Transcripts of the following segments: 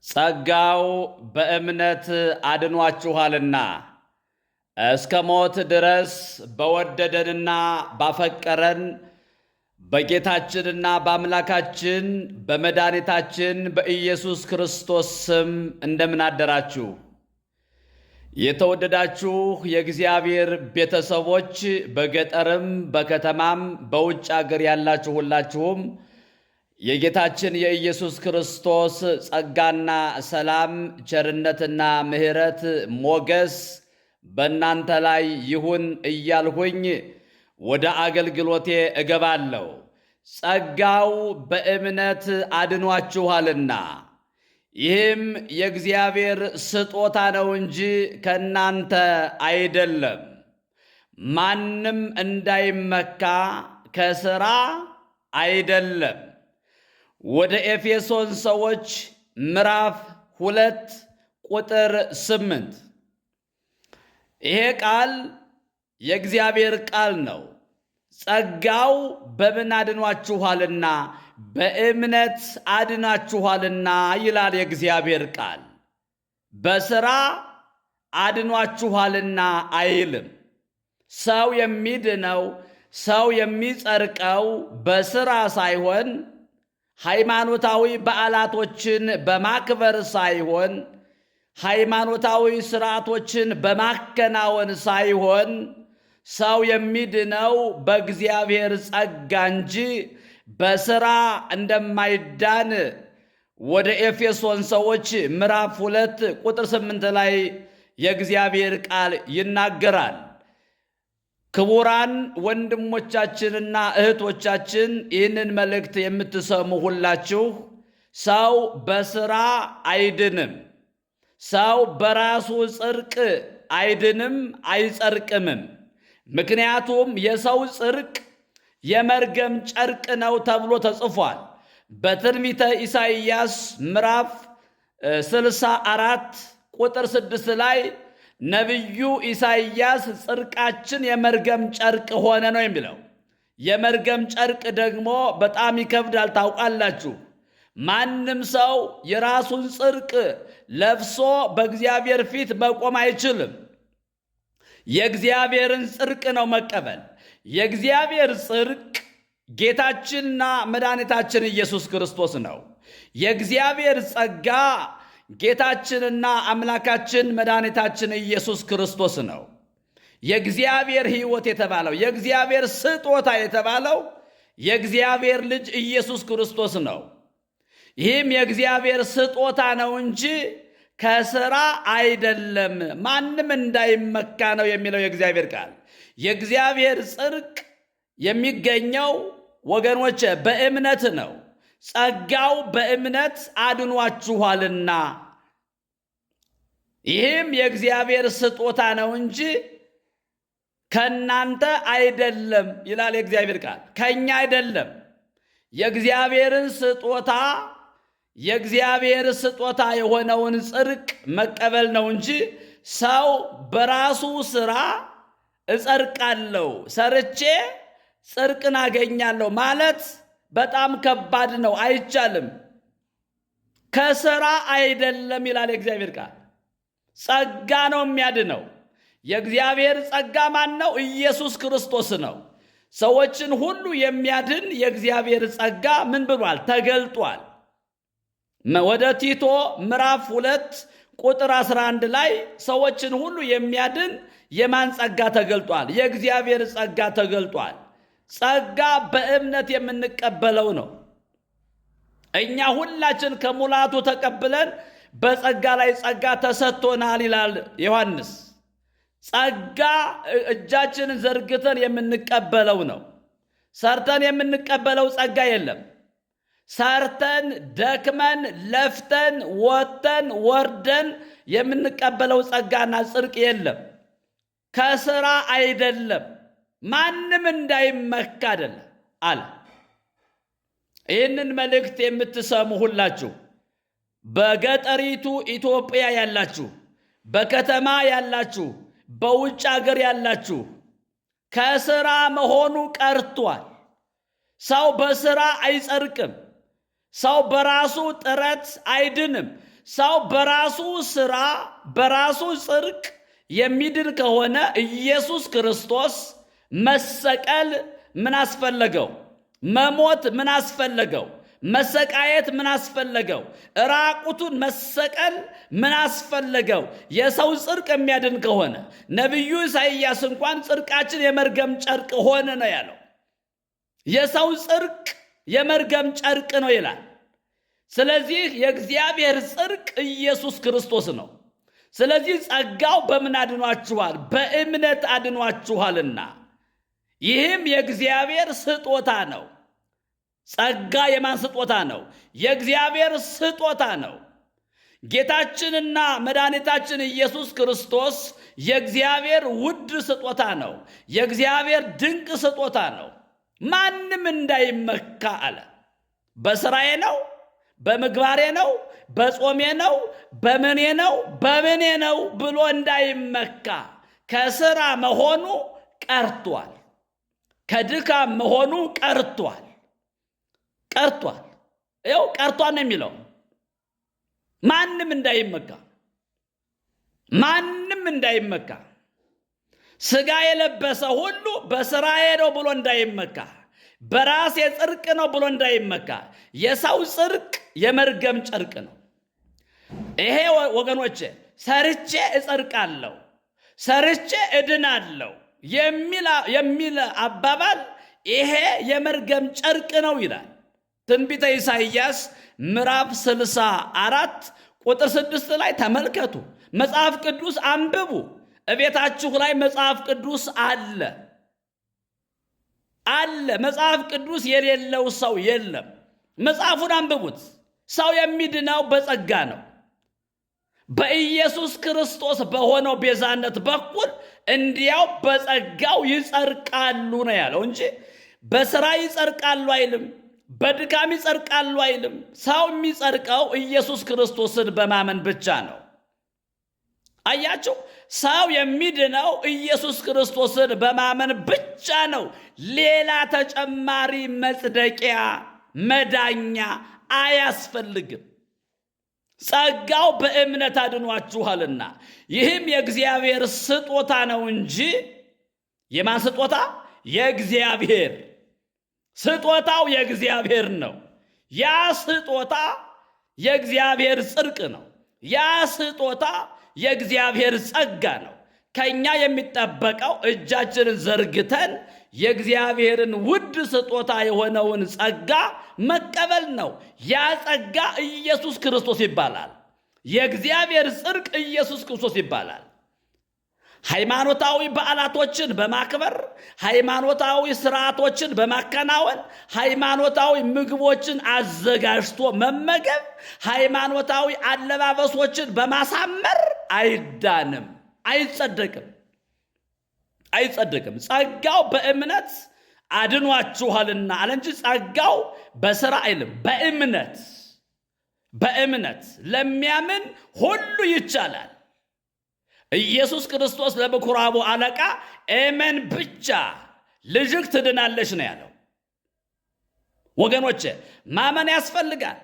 ጸጋው በእምነት አድኗችኋልና እስከ ሞት ድረስ በወደደንና ባፈቀረን በጌታችንና በአምላካችን በመድኃኒታችን በኢየሱስ ክርስቶስ ስም እንደምን አደራችሁ? የተወደዳችሁ የእግዚአብሔር ቤተሰቦች በገጠርም በከተማም በውጭ አገር ያላችሁ ሁላችሁም የጌታችን የኢየሱስ ክርስቶስ ጸጋና ሰላም ቸርነትና ምሕረት ሞገስ በእናንተ ላይ ይሁን እያልሁኝ ወደ አገልግሎቴ እገባለሁ። ጸጋው በእምነት አድኗችኋልና ይህም የእግዚአብሔር ስጦታ ነው እንጂ ከእናንተ አይደለም፣ ማንም እንዳይመካ ከሥራ አይደለም። ወደ ኤፌሶን ሰዎች ምዕራፍ 2 ቁጥር 8 ይሄ ቃል የእግዚአብሔር ቃል ነው። ጸጋው በምን አድኗችኋልና በእምነት አድናችኋልና ይላል የእግዚአብሔር ቃል። በሥራ አድኗችኋልና አይልም። ሰው የሚድነው ሰው የሚጸድቀው በሥራ ሳይሆን ሃይማኖታዊ በዓላቶችን በማክበር ሳይሆን ሃይማኖታዊ ሥርዓቶችን በማከናወን ሳይሆን ሰው የሚድነው በእግዚአብሔር ጸጋ እንጂ በሥራ እንደማይዳን ወደ ኤፌሶን ሰዎች ምዕራፍ 2 ቁጥር 8 ላይ የእግዚአብሔር ቃል ይናገራል። ክቡራን ወንድሞቻችንና እህቶቻችን ይህንን መልእክት የምትሰሙ ሁላችሁ ሰው በሥራ አይድንም። ሰው በራሱ ጽድቅ አይድንም አይጸድቅምም። ምክንያቱም የሰው ጽድቅ የመርገም ጨርቅ ነው ተብሎ ተጽፏል። በትንቢተ ኢሳይያስ ምዕራፍ 64 ቁጥር 6 ላይ ነቢዩ ኢሳይያስ ጽድቃችን የመርገም ጨርቅ ሆነ ነው የሚለው። የመርገም ጨርቅ ደግሞ በጣም ይከብዳል፣ ታውቃላችሁ። ማንም ሰው የራሱን ጽድቅ ለብሶ በእግዚአብሔር ፊት መቆም አይችልም። የእግዚአብሔርን ጽድቅ ነው መቀበል። የእግዚአብሔር ጽድቅ ጌታችንና መድኃኒታችን ኢየሱስ ክርስቶስ ነው። የእግዚአብሔር ጸጋ ጌታችንና አምላካችን መድኃኒታችን ኢየሱስ ክርስቶስ ነው። የእግዚአብሔር ሕይወት የተባለው የእግዚአብሔር ስጦታ የተባለው የእግዚአብሔር ልጅ ኢየሱስ ክርስቶስ ነው። ይህም የእግዚአብሔር ስጦታ ነው እንጂ ከሥራ አይደለም፣ ማንም እንዳይመካ ነው የሚለው የእግዚአብሔር ቃል። የእግዚአብሔር ጽድቅ የሚገኘው ወገኖች በእምነት ነው። ጸጋው በእምነት አድኗችኋልና ይህም የእግዚአብሔር ስጦታ ነው እንጂ ከእናንተ አይደለም ይላል የእግዚአብሔር ቃል። ከእኛ አይደለም። የእግዚአብሔርን ስጦታ የእግዚአብሔር ስጦታ የሆነውን ጽድቅ መቀበል ነው እንጂ ሰው በራሱ ሥራ እጸድቃለሁ፣ ሰርቼ ጽድቅን አገኛለሁ ማለት በጣም ከባድ ነው፣ አይቻልም። ከሥራ አይደለም ይላል የእግዚአብሔር ቃል። ጸጋ ነው የሚያድነው። የእግዚአብሔር ጸጋ ማን ነው? ኢየሱስ ክርስቶስ ነው። ሰዎችን ሁሉ የሚያድን የእግዚአብሔር ጸጋ ምን ብሏል? ተገልጧል። ወደ ቲቶ ምዕራፍ 2 ቁጥር 11 ላይ ሰዎችን ሁሉ የሚያድን የማን ጸጋ ተገልጧል? የእግዚአብሔር ጸጋ ተገልጧል። ጸጋ በእምነት የምንቀበለው ነው። እኛ ሁላችን ከሙላቱ ተቀብለን በጸጋ ላይ ጸጋ ተሰጥቶናል ይላል ዮሐንስ። ጸጋ እጃችንን ዘርግተን የምንቀበለው ነው። ሰርተን የምንቀበለው ጸጋ የለም። ሰርተን ደክመን ለፍተን ወጥተን ወርደን የምንቀበለው ጸጋና ጽድቅ የለም። ከሥራ አይደለም፣ ማንም እንዳይመካ አይደለም አለ። ይህንን መልእክት የምትሰሙ ሁላችሁ በገጠሪቱ ኢትዮጵያ ያላችሁ፣ በከተማ ያላችሁ፣ በውጭ አገር ያላችሁ ከሥራ መሆኑ ቀርቷል። ሰው በሥራ አይጸድቅም። ሰው በራሱ ጥረት አይድንም። ሰው በራሱ ሥራ በራሱ ጽድቅ የሚድን ከሆነ ኢየሱስ ክርስቶስ መሰቀል ምን አስፈለገው? መሞት ምን አስፈለገው? መሰቃየት ምን አስፈለገው? ራቁቱን መሰቀል ምን አስፈለገው? የሰው ጽድቅ የሚያድን ከሆነ ነቢዩ ኢሳይያስ እንኳን ጽድቃችን የመርገም ጨርቅ ሆነ ነው ያለው። የሰው ጽድቅ የመርገም ጨርቅ ነው ይላል። ስለዚህ የእግዚአብሔር ጽድቅ ኢየሱስ ክርስቶስ ነው። ስለዚህ ጸጋው በምን አድኗችኋል? በእምነት አድኗችኋልና ይህም የእግዚአብሔር ስጦታ ነው። ጸጋ የማን ስጦታ ነው? የእግዚአብሔር ስጦታ ነው። ጌታችንና መድኃኒታችን ኢየሱስ ክርስቶስ የእግዚአብሔር ውድ ስጦታ ነው። የእግዚአብሔር ድንቅ ስጦታ ነው። ማንም እንዳይመካ አለ። በስራዬ ነው፣ በምግባሬ ነው፣ በጾሜ ነው፣ በምኔ ነው፣ በምኔ ነው ብሎ እንዳይመካ ከስራ መሆኑ ቀርቷል። ከድካም መሆኑ ቀርቷል። ይኸው ቀርቷል ነው የሚለው። ማንም እንዳይመካ ሥጋ የለበሰ ሁሉ በሥራዬ ነው ብሎ እንዳይመካ፣ በራሴ ጽድቅ ነው ብሎ እንዳይመካ። የሰው ጽድቅ የመርገም ጨርቅ ነው። ይሄ ወገኖቼ ሰርቼ እጸድቃለሁ፣ ሰርቼ እድናለሁ የሚል አባባል ይሄ የመርገም ጨርቅ ነው ይላል ትንቢተ ኢሳይያስ ምዕራፍ 64 ቁጥር 6 ላይ ተመልከቱ። መጽሐፍ ቅዱስ አንብቡ። እቤታችሁ ላይ መጽሐፍ ቅዱስ አለ። መጽሐፍ ቅዱስ የሌለው ሰው የለም። መጽሐፉን አንብቡት። ሰው የሚድነው በጸጋ ነው። በኢየሱስ ክርስቶስ በሆነው ቤዛነት በኩል እንዲያው በጸጋው ይጸድቃሉ ነው ያለው እንጂ በሥራ ይጸድቃሉ አይልም። በድካም ይጸድቃሉ አይልም። ሰው የሚጸድቀው ኢየሱስ ክርስቶስን በማመን ብቻ ነው። አያችሁ፣ ሰው የሚድነው ኢየሱስ ክርስቶስን በማመን ብቻ ነው። ሌላ ተጨማሪ መጽደቂያ መዳኛ አያስፈልግም። ጸጋው በእምነት አድኗችኋልና ይህም የእግዚአብሔር ስጦታ ነው እንጂ የማን ስጦታ? የእግዚአብሔር ስጦታው የእግዚአብሔር ነው። ያ ስጦታ የእግዚአብሔር ጽድቅ ነው። ያ ስጦታ የእግዚአብሔር ጸጋ ነው። ከኛ የሚጠበቀው እጃችንን ዘርግተን የእግዚአብሔርን ውድ ስጦታ የሆነውን ጸጋ መቀበል ነው። ያ ጸጋ ኢየሱስ ክርስቶስ ይባላል። የእግዚአብሔር ጽድቅ ኢየሱስ ክርስቶስ ይባላል። ሃይማኖታዊ በዓላቶችን በማክበር፣ ሃይማኖታዊ ስርዓቶችን በማከናወን፣ ሃይማኖታዊ ምግቦችን አዘጋጅቶ መመገብ፣ ሃይማኖታዊ አለባበሶችን በማሳመር አይዳንም፣ አይጸደቅም። ጸጋው በእምነት አድኗችኋልና አለ እንጂ ጸጋው በሥራ አይልም። በእምነት ለሚያምን ሁሉ ይቻላል። ኢየሱስ ክርስቶስ ለምኩራቡ አለቃ እመን ብቻ ልጅህ ትድናለች ነው ያለው። ወገኖቼ ማመን ያስፈልጋል።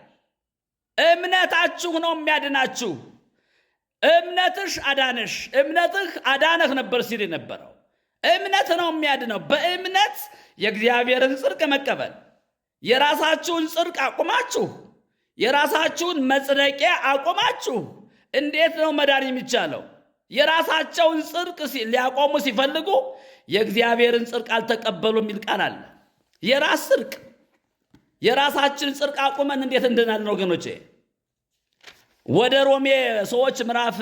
እምነታችሁ ነው የሚያድናችሁ። እምነትሽ አዳነሽ፣ እምነትህ አዳነህ ነበር ሲል የነበረው። እምነት ነው የሚያድነው። በእምነት የእግዚአብሔርን ጽድቅ መቀበል። የራሳችሁን ጽድቅ አቁማችሁ፣ የራሳችሁን መጽደቂያ አቁማችሁ እንዴት ነው መዳን የሚቻለው? የራሳቸውን ጽድቅ ሊያቆሙ ሲፈልጉ የእግዚአብሔርን ጽድቅ አልተቀበሉ የሚል ቃል አለ። የራስ ጽድቅ፣ የራሳችን ጽድቅ አቁመን እንዴት እንድናለን ወገኖቼ? ወደ ሮሜ ሰዎች ምዕራፍ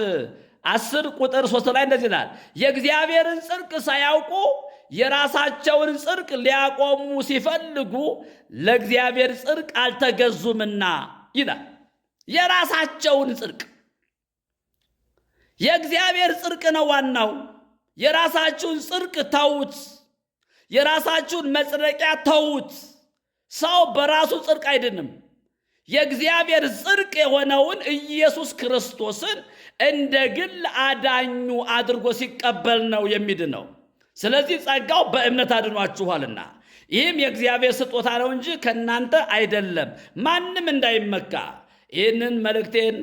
10 ቁጥር 3 ላይ እንደዚህ ይላል፣ የእግዚአብሔርን ጽድቅ ሳያውቁ የራሳቸውን ጽድቅ ሊያቆሙ ሲፈልጉ ለእግዚአብሔር ጽድቅ አልተገዙምና ይላል። የራሳቸውን ጽድቅ፣ የእግዚአብሔር ጽድቅ ነው ዋናው። የራሳችሁን ጽድቅ ተዉት። የራሳችሁን መጽደቂያ ተዉት። ሰው በራሱ ጽድቅ አይድንም። የእግዚአብሔር ጽድቅ የሆነውን ኢየሱስ ክርስቶስን እንደ ግል አዳኙ አድርጎ ሲቀበል ነው የሚድነው። ስለዚህ ጸጋው በእምነት አድኗችኋልና ይህም የእግዚአብሔር ስጦታ ነው እንጂ ከእናንተ አይደለም፣ ማንም እንዳይመካ። ይህንን መልእክቴን